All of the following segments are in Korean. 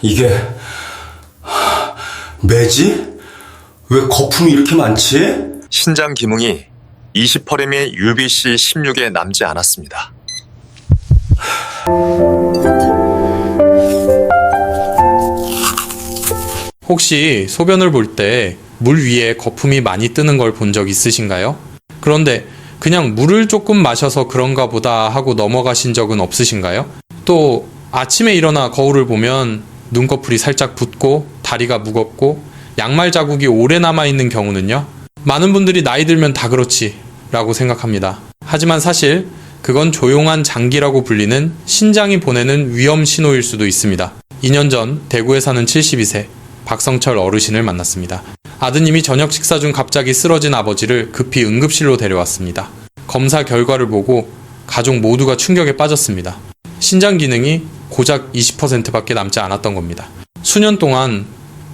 이게 매지? 왜 거품이 이렇게 많지? 신장 기능이 20%의 UBC16에 남지 않았습니다. 혹시 소변을 볼 때 물 위에 거품이 많이 뜨는 걸 본 적 있으신가요? 그런데 그냥 물을 조금 마셔서 그런가 보다 하고 넘어가신 적은 없으신가요? 또 아침에 일어나 거울을 보면 눈꺼풀이 살짝 붓고 다리가 무겁고 양말 자국이 오래 남아있는 경우는요? 많은 분들이 나이 들면 다 그렇지 라고 생각합니다. 하지만 사실 그건 조용한 장기라고 불리는 신장이 보내는 위험 신호일 수도 있습니다. 2년 전 대구에 사는 72세 박성철 어르신을 만났습니다. 아드님이 저녁 식사 중 갑자기 쓰러진 아버지를 급히 응급실로 데려왔습니다. 검사 결과를 보고 가족 모두가 충격에 빠졌습니다. 신장 기능이 고작 20%밖에 남지 않았던 겁니다. 수년 동안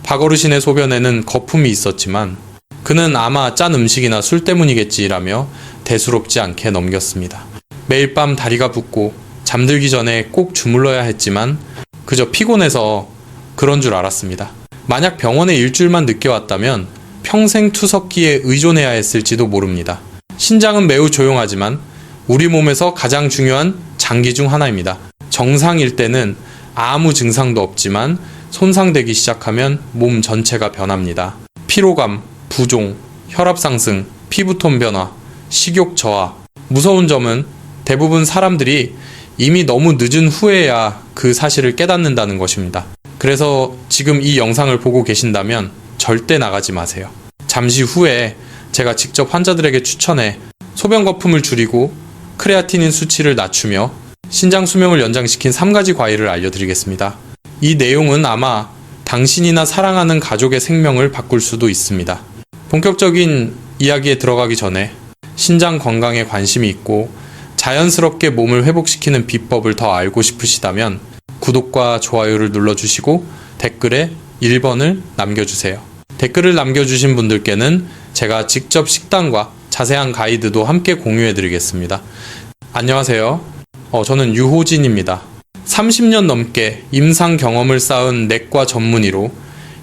박 어르신의 소변에는 거품이 있었지만 그는 아마 짠 음식이나 술 때문이겠지라며 대수롭지 않게 넘겼습니다. 매일 밤 다리가 붓고 잠들기 전에 꼭 주물러야 했지만 그저 피곤해서 그런 줄 알았습니다. 만약 병원에 일주일만 늦게 왔다면 평생 투석기에 의존해야 했을지도 모릅니다. 신장은 매우 조용하지만 우리 몸에서 가장 중요한 장기 중 하나입니다. 정상일 때는 아무 증상도 없지만 손상되기 시작하면 몸 전체가 변합니다. 피로감, 부종, 혈압 상승, 피부톤 변화, 식욕 저하. 무서운 점은 대부분 사람들이 이미 너무 늦은 후에야 그 사실을 깨닫는다는 것입니다. 그래서 지금 이 영상을 보고 계신다면 절대 나가지 마세요. 잠시 후에 제가 직접 환자들에게 추천해 소변 거품을 줄이고 크레아티닌 수치를 낮추며 신장 수명을 연장시킨 3가지 과일을 알려드리겠습니다. 이 내용은 아마 당신이나 사랑하는 가족의 생명을 바꿀 수도 있습니다. 본격적인 이야기에 들어가기 전에 신장 건강에 관심이 있고 자연스럽게 몸을 회복시키는 비법을 더 알고 싶으시다면 구독과 좋아요를 눌러주시고 댓글에 1번을 남겨주세요. 댓글을 남겨주신 분들께는 제가 직접 식단과 자세한 가이드도 함께 공유해드리겠습니다. 안녕하세요. 저는 유호진입니다. 30년 넘게 임상 경험을 쌓은 내과 전문의로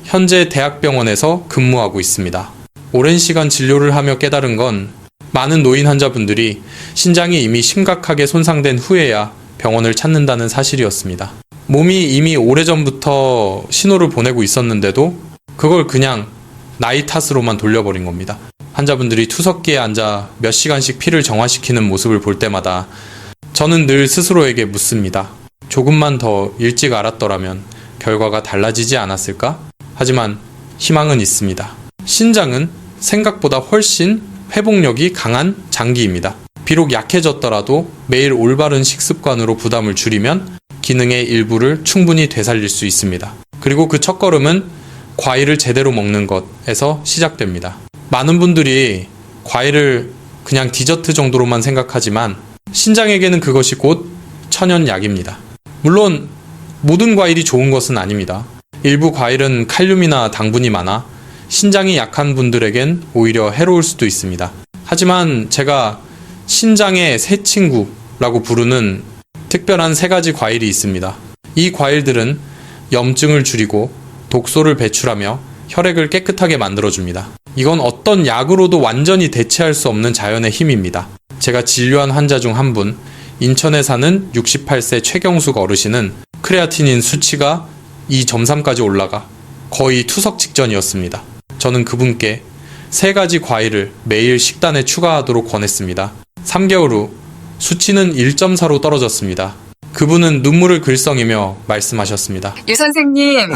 현재 대학병원에서 근무하고 있습니다. 오랜 시간 진료를 하며 깨달은 건 많은 노인 환자분들이 신장이 이미 심각하게 손상된 후에야 병원을 찾는다는 사실이었습니다. 몸이 이미 오래전부터 신호를 보내고 있었는데도 그걸 그냥 나이 탓으로만 돌려버린 겁니다. 환자분들이 투석기에 앉아 몇 시간씩 피를 정화시키는 모습을 볼 때마다 저는 늘 스스로에게 묻습니다. 조금만 더 일찍 알았더라면 결과가 달라지지 않았을까? 하지만 희망은 있습니다. 신장은 생각보다 훨씬 회복력이 강한 장기입니다. 비록 약해졌더라도 매일 올바른 식습관으로 부담을 줄이면 기능의 일부를 충분히 되살릴 수 있습니다. 그리고 그 첫걸음은 과일을 제대로 먹는 것에서 시작됩니다. 많은 분들이 과일을 그냥 디저트 정도로만 생각하지만 신장에게는 그것이 곧 천연약입니다. 물론 모든 과일이 좋은 것은 아닙니다. 일부 과일은 칼륨이나 당분이 많아 신장이 약한 분들에겐 오히려 해로울 수도 있습니다. 하지만 제가 신장의 새 친구라고 부르는 특별한 3가지 과일이 있습니다. 이 과일들은 염증을 줄이고 독소를 배출하며 혈액을 깨끗하게 만들어줍니다. 이건 어떤 약으로도 완전히 대체할 수 없는 자연의 힘입니다. 제가 진료한 환자 중 한 분, 인천에 사는 68세 최경숙 어르신은 크레아티닌 수치가 2.3까지 올라가 거의 투석 직전이었습니다. 저는 그분께 3가지 과일을 매일 식단에 추가하도록 권했습니다. 3개월 후 수치는 1.4로 떨어졌습니다. 그분은 눈물을 글썽이며 말씀하셨습니다. 유 선생님,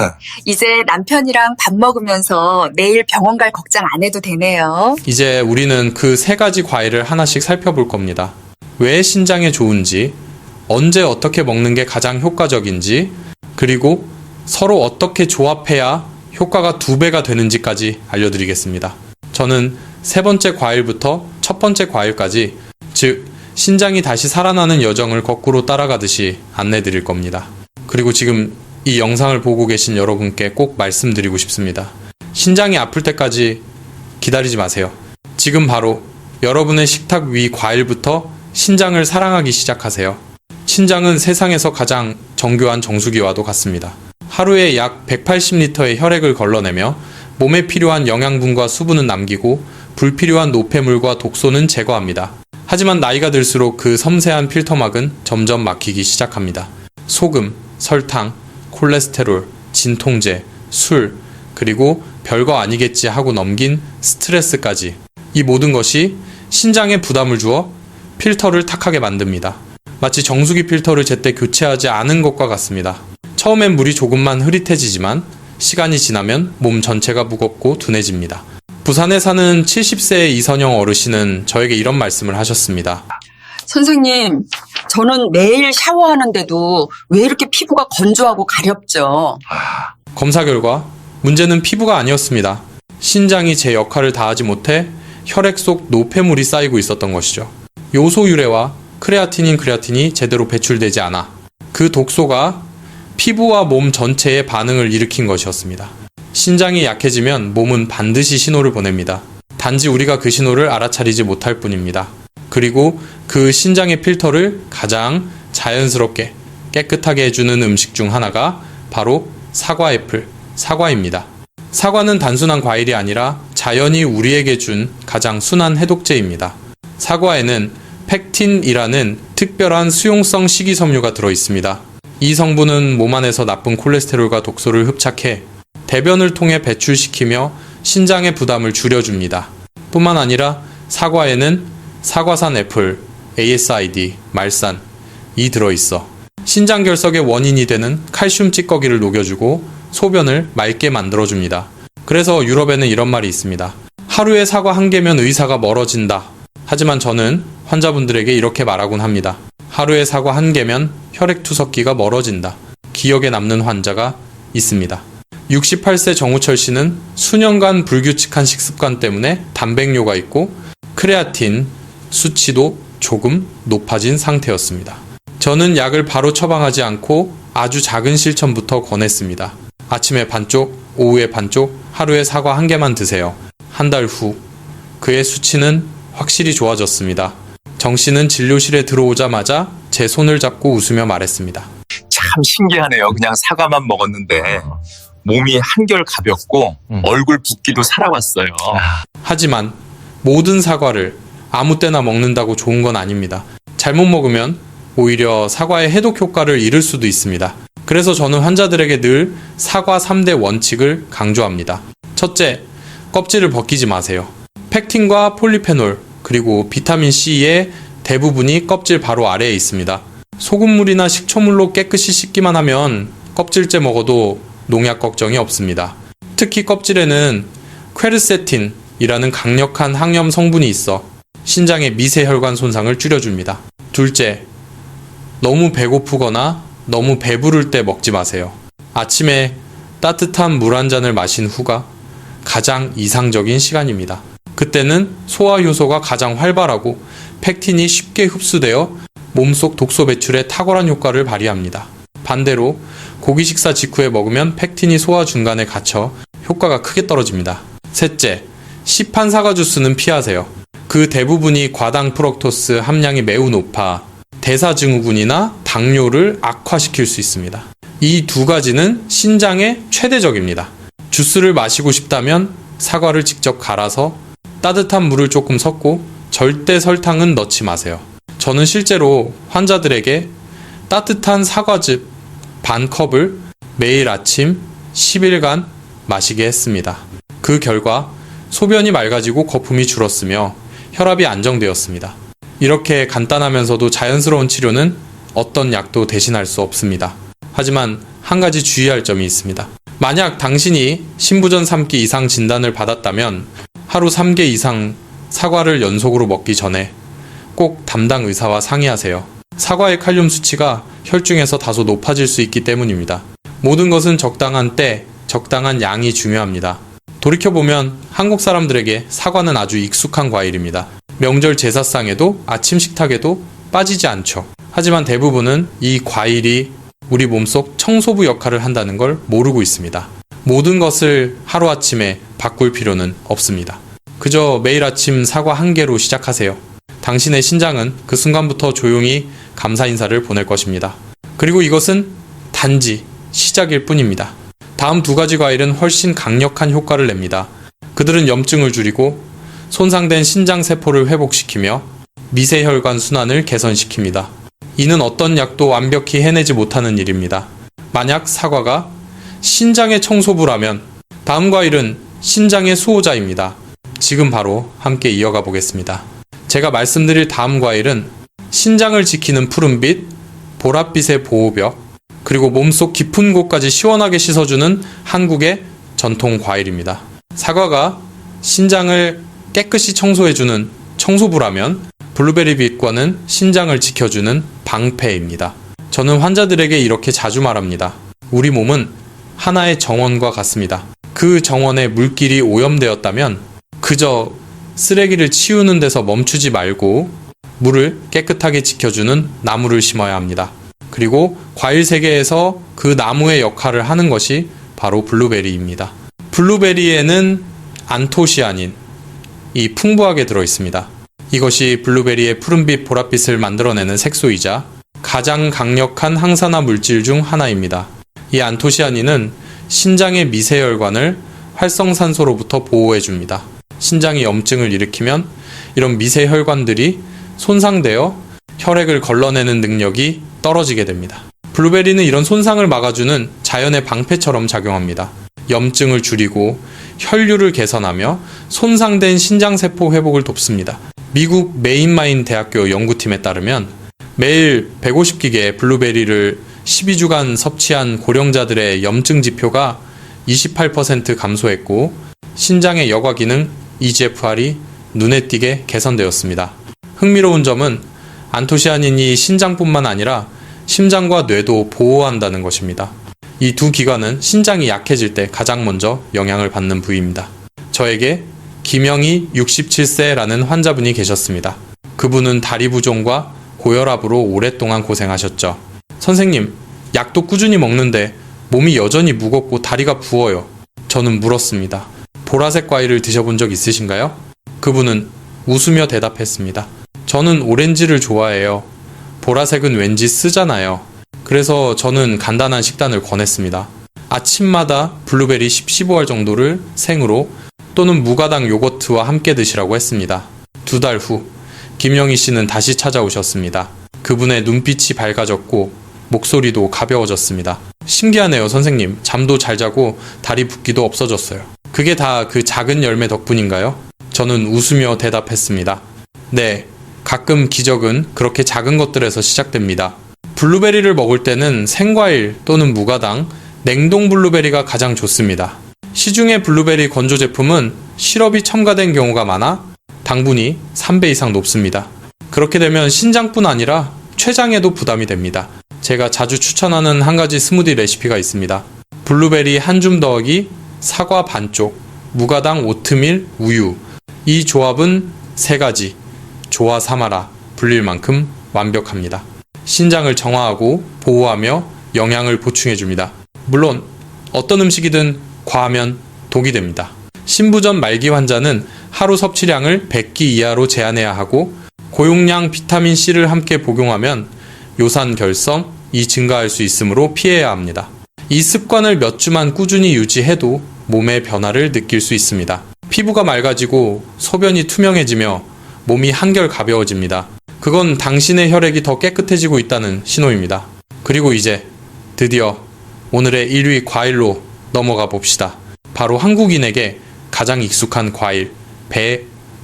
이제 남편이랑 밥 먹으면서 내일 병원 갈 걱정 안 해도 되네요. 이제 우리는 그 3가지 과일을 하나씩 살펴볼 겁니다. 왜 신장에 좋은지, 언제 어떻게 먹는 게 가장 효과적인지, 그리고 서로 어떻게 조합해야 효과가 2배가 되는지까지 알려드리겠습니다. 저는 3번째 과일부터 첫 번째 과일까지, 즉 신장이 다시 살아나는 여정을 거꾸로 따라가듯이 안내드릴 겁니다. 그리고 지금 이 영상을 보고 계신 여러분께 꼭 말씀드리고 싶습니다. 신장이 아플 때까지 기다리지 마세요. 지금 바로 여러분의 식탁 위 과일부터 신장을 사랑하기 시작하세요. 신장은 세상에서 가장 정교한 정수기와도 같습니다. 하루에 약 180리터의 혈액을 걸러내며 몸에 필요한 영양분과 수분은 남기고 불필요한 노폐물과 독소는 제거합니다. 하지만 나이가 들수록 그 섬세한 필터막은 점점 막히기 시작합니다. 소금, 설탕, 콜레스테롤, 진통제, 술, 그리고 별거 아니겠지 하고 넘긴 스트레스까지. 이 모든 것이 신장에 부담을 주어 필터를 탁하게 만듭니다. 마치 정수기 필터를 제때 교체하지 않은 것과 같습니다. 처음엔 물이 조금만 흐릿해지지만 시간이 지나면 몸 전체가 무겁고 둔해집니다. 부산에 사는 70세의 이선영 어르신은 저에게 이런 말씀을 하셨습니다. 선생님, 저는 매일 샤워하는데도 왜 이렇게 피부가 건조하고 가렵죠? 검사 결과 문제는 피부가 아니었습니다. 신장이 제 역할을 다하지 못해 혈액 속 노폐물이 쌓이고 있었던 것이죠. 요소 유래와 크레아틴이 제대로 배출되지 않아 그 독소가 피부와 몸 전체에 반응을 일으킨 것이었습니다. 신장이 약해지면 몸은 반드시 신호를 보냅니다. 단지 우리가 그 신호를 알아차리지 못할 뿐입니다. 그리고 그 신장의 필터를 가장 자연스럽게 깨끗하게 해주는 음식 중 하나가 바로 사과 애플, 사과입니다. 사과는 단순한 과일이 아니라 자연이 우리에게 준 가장 순한 해독제입니다. 사과에는 펙틴이라는 특별한 수용성 식이섬유가 들어있습니다. 이 성분은 몸 안에서 나쁜 콜레스테롤과 독소를 흡착해 대변을 통해 배출시키며 신장의 부담을 줄여줍니다. 뿐만 아니라 사과에는 사과산 애플, ASID, 말산이 들어있어 신장 결석의 원인이 되는 칼슘 찌꺼기를 녹여주고 소변을 맑게 만들어줍니다. 그래서 유럽에는 이런 말이 있습니다. 하루에 사과 한 개면 의사가 멀어진다. 하지만 저는 환자분들에게 이렇게 말하곤 합니다. 하루에 사과 한 개면 혈액투석기가 멀어진다. 기억에 남는 환자가 있습니다. 68세 정우철 씨는 수년간 불규칙한 식습관 때문에 단백뇨가 있고 크레아틴 수치도 조금 높아진 상태였습니다. 저는 약을 바로 처방하지 않고 아주 작은 실천부터 권했습니다. 아침에 반쪽, 오후에 반쪽, 하루에 사과 한 개만 드세요. 한 달 후 그의 수치는 확실히 좋아졌습니다. 정 씨는 진료실에 들어오자마자 제 손을 잡고 웃으며 말했습니다. 참 신기하네요. 그냥 사과만 먹었는데 몸이 한결 가볍고 얼굴 붓기도 살아왔어요. 하지만 모든 사과를 아무 때나 먹는다고 좋은 건 아닙니다. 잘못 먹으면 오히려 사과의 해독 효과를 잃을 수도 있습니다. 그래서 저는 환자들에게 늘 사과 3대 원칙을 강조합니다. 첫째, 껍질을 벗기지 마세요. 펙틴과 폴리페놀 그리고 비타민C의 대부분이 껍질 바로 아래에 있습니다. 소금물이나 식초물로 깨끗이 씻기만 하면 껍질째 먹어도 농약 걱정이 없습니다. 특히 껍질에는 퀘르세틴이라는 강력한 항염 성분이 있어 신장의 미세혈관 손상을 줄여줍니다. 둘째, 너무 배고프거나 너무 배부를 때 먹지 마세요. 아침에 따뜻한 물 한 잔을 마신 후가 가장 이상적인 시간입니다. 그때는 소화 효소가 가장 활발하고 펙틴이 쉽게 흡수되어 몸속 독소 배출에 탁월한 효과를 발휘합니다. 반대로 고기 식사 직후에 먹으면 펙틴이 소화 중간에 갇혀 효과가 크게 떨어집니다. 셋째, 시판 사과 주스는 피하세요. 그 대부분이 과당 프럭토스 함량이 매우 높아 대사증후군이나 당뇨를 악화시킬 수 있습니다. 이 두 가지는 신장에 최대적입니다. 주스를 마시고 싶다면 사과를 직접 갈아서 따뜻한 물을 조금 섞고 절대 설탕은 넣지 마세요. 저는 실제로 환자들에게 따뜻한 사과즙 반 컵을 매일 아침 10일간 마시게 했습니다. 그 결과 소변이 맑아지고 거품이 줄었으며 혈압이 안정되었습니다. 이렇게 간단하면서도 자연스러운 치료는 어떤 약도 대신할 수 없습니다. 하지만 한 가지 주의할 점이 있습니다. 만약 당신이 신부전 3기 이상 진단을 받았다면 하루 3개 이상 사과를 연속으로 먹기 전에 꼭 담당 의사와 상의하세요. 사과의 칼륨 수치가 혈중에서 다소 높아질 수 있기 때문입니다. 모든 것은 적당한 때, 적당한 양이 중요합니다. 돌이켜보면 한국 사람들에게 사과는 아주 익숙한 과일입니다. 명절 제사상에도 아침 식탁에도 빠지지 않죠. 하지만 대부분은 이 과일이 우리 몸속 청소부 역할을 한다는 걸 모르고 있습니다. 모든 것을 하루아침에 바꿀 필요는 없습니다. 그저 매일 아침 사과 한 개로 시작하세요. 당신의 신장은 그 순간부터 조용히 감사 인사를 보낼 것입니다. 그리고 이것은 단지 시작일 뿐입니다. 다음 두 가지 과일은 훨씬 강력한 효과를 냅니다. 그들은 염증을 줄이고 손상된 신장세포를 회복시키며 미세혈관 순환을 개선시킵니다. 이는 어떤 약도 완벽히 해내지 못하는 일입니다. 만약 사과가 신장의 청소부라면 다음 과일은 신장의 수호자입니다. 지금 바로 함께 이어가 보겠습니다. 제가 말씀드릴 다음 과일은 신장을 지키는 푸른빛, 보랏빛의 보호벽, 그리고 몸속 깊은 곳까지 시원하게 씻어주는 한국의 전통 과일입니다. 사과가 신장을 깨끗이 청소해주는 청소부라면 블루베리빛과는 신장을 지켜주는 방패입니다. 저는 환자들에게 이렇게 자주 말합니다. 우리 몸은 하나의 정원과 같습니다. 그 정원에 물길이 오염되었다면 그저 쓰레기를 치우는 데서 멈추지 말고 물을 깨끗하게 지켜주는 나무를 심어야 합니다. 그리고 과일 세계에서 그 나무의 역할을 하는 것이 바로 블루베리입니다. 블루베리에는 안토시아닌, 이 풍부하게 들어있습니다. 이것이 블루베리의 푸른빛 보랏빛을 만들어내는 색소이자 가장 강력한 항산화 물질 중 하나입니다. 이 안토시아닌은 신장의 미세혈관을 활성산소로부터 보호해줍니다. 신장이 염증을 일으키면 이런 미세혈관들이 손상되어 혈액을 걸러내는 능력이 떨어지게 됩니다. 블루베리는 이런 손상을 막아주는 자연의 방패처럼 작용합니다. 염증을 줄이고 혈류를 개선하며 손상된 신장세포 회복을 돕습니다. 미국 메인마인 대학교 연구팀에 따르면 매일 150기계의 블루베리를 12주간 섭취한 고령자들의 염증 지표가 28% 감소했고 신장의 여과 기능 EGFR이 눈에 띄게 개선되었습니다. 흥미로운 점은 안토시아닌이 신장뿐만 아니라 심장과 뇌도 보호한다는 것입니다. 이 두 기관은 신장이 약해질 때 가장 먼저 영향을 받는 부위입니다. 저에게 김영희 67세라는 환자분이 계셨습니다. 그분은 다리 부종과 고혈압으로 오랫동안 고생하셨죠. 선생님, 약도 꾸준히 먹는데 몸이 여전히 무겁고 다리가 부어요. 저는 물었습니다. 보라색 과일을 드셔본 적 있으신가요? 그분은 웃으며 대답했습니다. 저는 오렌지를 좋아해요. 보라색은 왠지 쓰잖아요. 그래서 저는 간단한 식단을 권했습니다. 아침마다 블루베리 10-15알 정도를 생으로 또는 무가당 요거트와 함께 드시라고 했습니다. 2달 후 김영희 씨는 다시 찾아오셨습니다. 그분의 눈빛이 밝아졌고 목소리도 가벼워졌습니다. 신기하네요, 선생님. 잠도 잘 자고 다리 붓기도 없어졌어요. 그게 다 그 작은 열매 덕분인가요? 저는 웃으며 대답했습니다. 네, 가끔 기적은 그렇게 작은 것들에서 시작됩니다. 블루베리를 먹을 때는 생과일 또는 무가당, 냉동 블루베리가 가장 좋습니다. 시중의 블루베리 건조 제품은 시럽이 첨가된 경우가 많아 당분이 3배 이상 높습니다. 그렇게 되면 신장뿐 아니라 췌장에도 부담이 됩니다. 제가 자주 추천하는 한 가지 스무디 레시피가 있습니다. 블루베리 한 줌 더하기 사과 반쪽, 무가당 오트밀, 우유. 이 조합은 3가지, 조화 삼아라, 불릴 만큼 완벽합니다. 신장을 정화하고 보호하며 영양을 보충해줍니다. 물론 어떤 음식이든 과하면 독이 됩니다. 신부전 말기 환자는 하루 섭취량을 100끼 이하로 제한해야 하고 고용량 비타민C를 함께 복용하면 요산 결석이 증가할 수 있으므로 피해야 합니다. 이 습관을 몇 주만 꾸준히 유지해도 몸의 변화를 느낄 수 있습니다. 피부가 맑아지고 소변이 투명해지며 몸이 한결 가벼워집니다. 그건 당신의 혈액이 더 깨끗해지고 있다는 신호입니다. 그리고 이제 드디어 오늘의 1위 과일로 넘어가 봅시다. 바로 한국인에게 가장 익숙한 과일,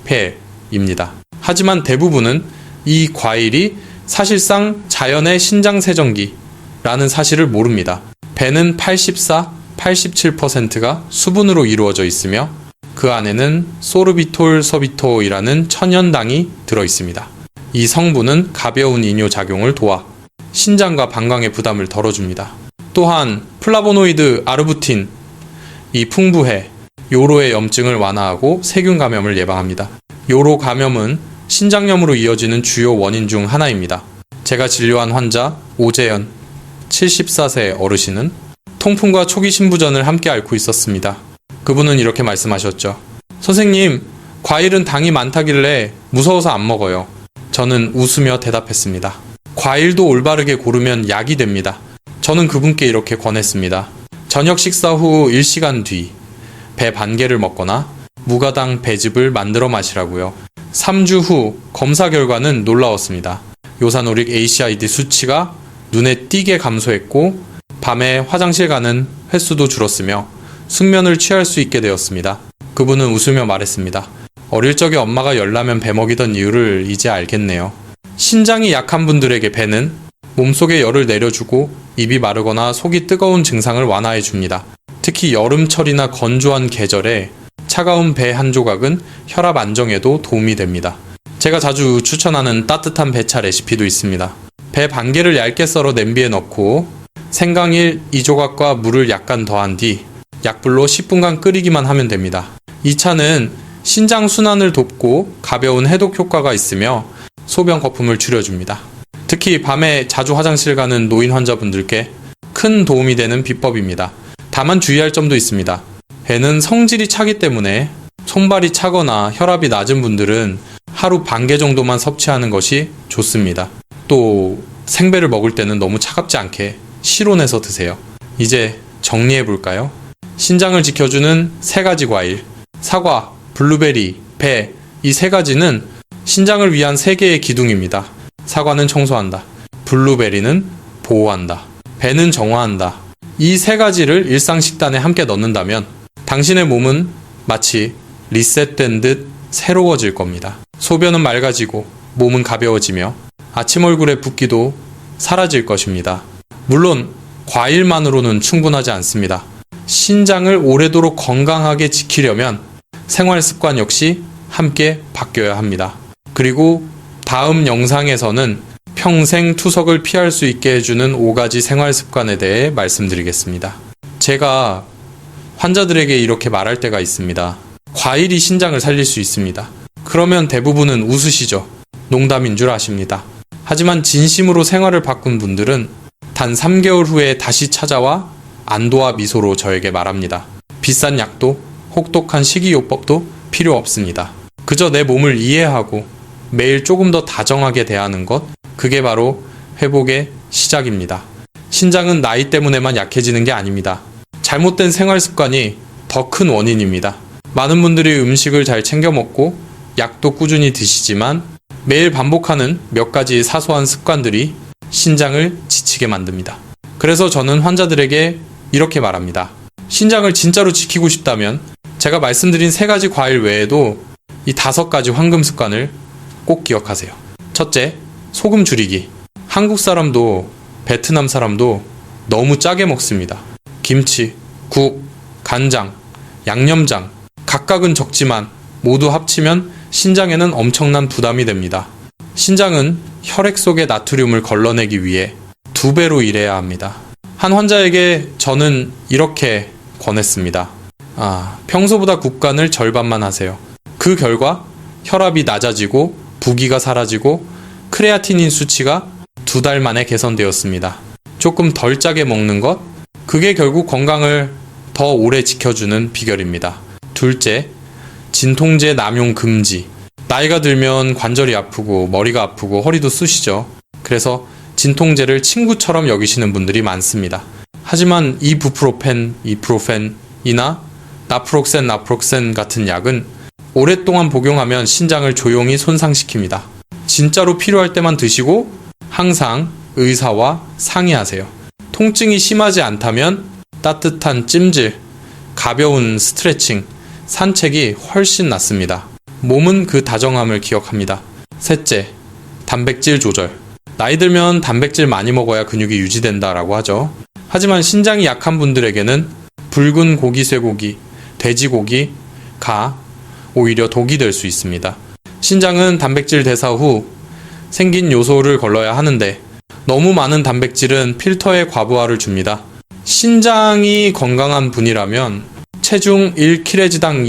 배펠입니다. 하지만 대부분은 이 과일이 사실상 자연의 신장세정기라는 사실을 모릅니다. 배는 84, 87%가 수분으로 이루어져 있으며 그 안에는 소르비톨 서비토이라는 천연당이 들어있습니다. 이 성분은 가벼운 이뇨작용을 도와 신장과 방광의 부담을 덜어줍니다. 또한 플라보노이드 아르부틴이 풍부해 요로의 염증을 완화하고 세균 감염을 예방합니다. 요로 감염은 신장염으로 이어지는 주요 원인 중 하나입니다. 제가 진료한 환자 오재현 74세 어르신은 통풍과 초기 신부전을 함께 앓고 있었습니다. 그분은 이렇게 말씀하셨죠. 선생님, 과일은 당이 많다길래 무서워서 안 먹어요. 저는 웃으며 대답했습니다. 과일도 올바르게 고르면 약이 됩니다. 저는 그분께 이렇게 권했습니다. 저녁 식사 후 1시간 뒤 배 반 개를 먹거나 무가당 배즙을 만들어 마시라고요. 3주 후 검사 결과는 놀라웠습니다. 요산오릭 ACID 수치가 눈에 띄게 감소했고 밤에 화장실 가는 횟수도 줄었으며 숙면을 취할 수 있게 되었습니다. 그분은 웃으며 말했습니다. 어릴 적에 엄마가 열라면 배 먹이던 이유를 이제 알겠네요. 신장이 약한 분들에게 배는 몸속에 열을 내려주고 입이 마르거나 속이 뜨거운 증상을 완화해 줍니다. 특히 여름철이나 건조한 계절에 차가운 배 한 조각은 혈압 안정에도 도움이 됩니다. 제가 자주 추천하는 따뜻한 배차 레시피도 있습니다. 배 반 개를 얇게 썰어 냄비에 넣고 생강일 2조각과 물을 약간 더한 뒤 약불로 10분간 끓이기만 하면 됩니다. 이 차는 신장 순환을 돕고 가벼운 해독 효과가 있으며 소변 거품을 줄여줍니다. 특히 밤에 자주 화장실 가는 노인 환자분들께 큰 도움이 되는 비법입니다. 다만 주의할 점도 있습니다. 배는 성질이 차기 때문에 손발이 차거나 혈압이 낮은 분들은 하루 반 개 정도만 섭취하는 것이 좋습니다. 또 생배를 먹을 때는 너무 차갑지 않게 실온에서 드세요. 이제 정리해 볼까요? 신장을 지켜주는 3가지 과일, 사과, 블루베리, 배, 이 3가지는 신장을 위한 3개의 기둥입니다. 사과는 청소한다. 블루베리는 보호한다. 배는 정화한다. 이 3가지를 일상 식단에 함께 넣는다면 당신의 몸은 마치 리셋된 듯 새로워질 겁니다. 소변은 맑아지고 몸은 가벼워지며 아침 얼굴의 붓기도 사라질 것입니다. 물론 과일만으로는 충분하지 않습니다. 신장을 오래도록 건강하게 지키려면 생활 습관 역시 함께 바뀌어야 합니다. 그리고 다음 영상에서는 평생 투석을 피할 수 있게 해주는 5가지 생활 습관에 대해 말씀드리겠습니다. 제가 환자들에게 이렇게 말할 때가 있습니다. 과일이 신장을 살릴 수 있습니다. 그러면 대부분은 웃으시죠. 농담인 줄 아십니다. 하지만 진심으로 생활을 바꾼 분들은 단 3개월 후에 다시 찾아와 안도와 미소로 저에게 말합니다. 비싼 약도 혹독한 식이요법도 필요 없습니다. 그저 내 몸을 이해하고 매일 조금 더 다정하게 대하는 것, 그게 바로 회복의 시작입니다. 신장은 나이 때문에만 약해지는 게 아닙니다. 잘못된 생활 습관이 더 큰 원인입니다. 많은 분들이 음식을 잘 챙겨 먹고 약도 꾸준히 드시지만 매일 반복하는 몇 가지 사소한 습관들이 신장을 지치게 만듭니다. 그래서 저는 환자들에게 이렇게 말합니다. 신장을 진짜로 지키고 싶다면 제가 말씀드린 3가지 과일 외에도 이 5가지 황금 습관을 꼭 기억하세요. 첫째, 소금 줄이기. 한국 사람도 베트남 사람도 너무 짜게 먹습니다. 김치, 국, 간장, 양념장, 각각은 적지만 모두 합치면 신장에는 엄청난 부담이 됩니다. 신장은 혈액 속의 나트륨을 걸러내기 위해 2배로 일해야 합니다. 한 환자에게 저는 이렇게 권했습니다. 평소보다 국간을 절반만 하세요. 그 결과 혈압이 낮아지고 부기가 사라지고 크레아티닌 수치가 2달 만에 개선되었습니다. 조금 덜 짜게 먹는 것, 그게 결국 건강을 더 오래 지켜주는 비결입니다. 둘째, 진통제 남용 금지. 나이가 들면 관절이 아프고 머리가 아프고 허리도 쑤시죠. 그래서 진통제를 친구처럼 여기시는 분들이 많습니다. 하지만 이부프로펜, 이프로펜이나 나프록센 같은 약은 오랫동안 복용하면 신장을 조용히 손상시킵니다. 진짜로 필요할 때만 드시고 항상 의사와 상의하세요. 통증이 심하지 않다면 따뜻한 찜질, 가벼운 스트레칭, 산책이 훨씬 낫습니다. 몸은 그 다정함을 기억합니다. 셋째, 단백질 조절. 나이 들면 단백질 많이 먹어야 근육이 유지된다라고 하죠. 하지만 신장이 약한 분들에게는 붉은 고기, 쇠고기, 돼지고기, 가, 오히려 독이 될 수 있습니다. 신장은 단백질 대사 후 생긴 요소를 걸러야 하는데 너무 많은 단백질은 필터에 과부하를 줍니다. 신장이 건강한 분이라면 체중 1kg당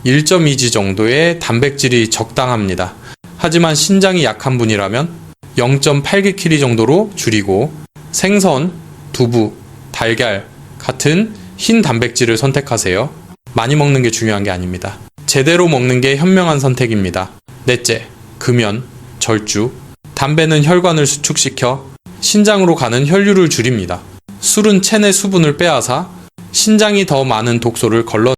1.2g 정도의 단백질이 적당합니다. 하지만 신장이 약한 분이라면 0.8kg 정도로 줄이고 생선, 두부, 달걀 같은 흰 단백질을 선택하세요. 많이 먹는 게 중요한 게 아닙니다. 제대로 먹는 게 현명한 선택입니다. 넷째, 금연, 절주. 담배는 혈관을 수축시켜 신장으로 가는 혈류를 줄입니다. 술은 체내 수분을 빼앗아 신장이 더 많은 독소를 걸러